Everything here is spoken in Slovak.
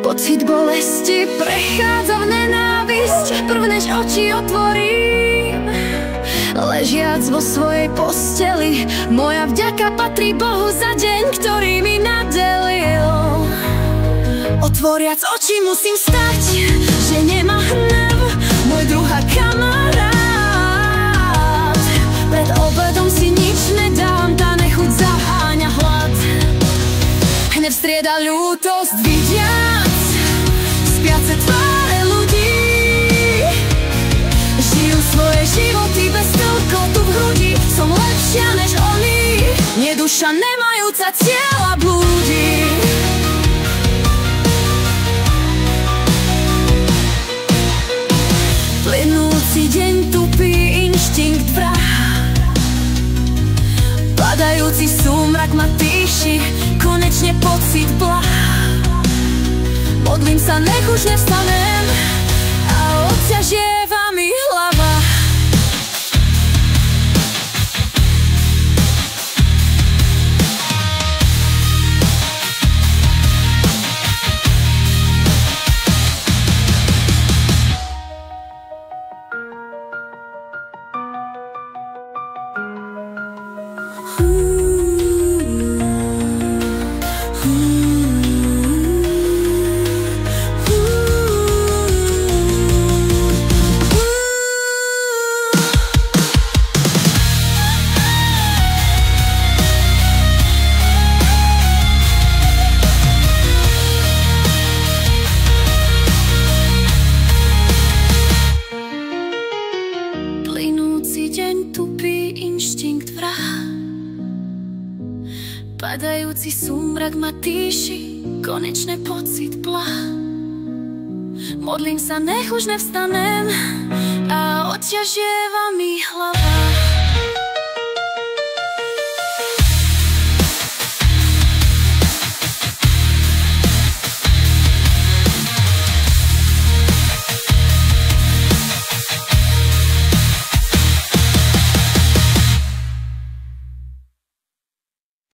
Pocit bolesti prechádza v nenávisť, prv než oči otvorím. Ležiac vo svojej posteli, moja vďaka patrí Bohu za deň, ktorý mi nadelil. Otvoriac oči musím stať, že nemá hnev môj druh a kamarát. Pred obedom si nič nedám, tá nechuť zaháňa hlad. Hnev strieda ľútosť, vidiac spiace tváre ľudí. Žijú svoje životy bez toľkotu v hrudi. Som lepšia než oni, nie duša nemajúca tela blúdi. Plynúci deň tupý inštinkt vraha, padajúci súmrak ma píši, konečne pocit blaha. Modlím sa, nech už nevstanem a odťažieva mi hlava. Padajúci súmrak ma týši, konečne pocit blaha. Modlím sa, nech už nevstanem a odťažieva mi hlava.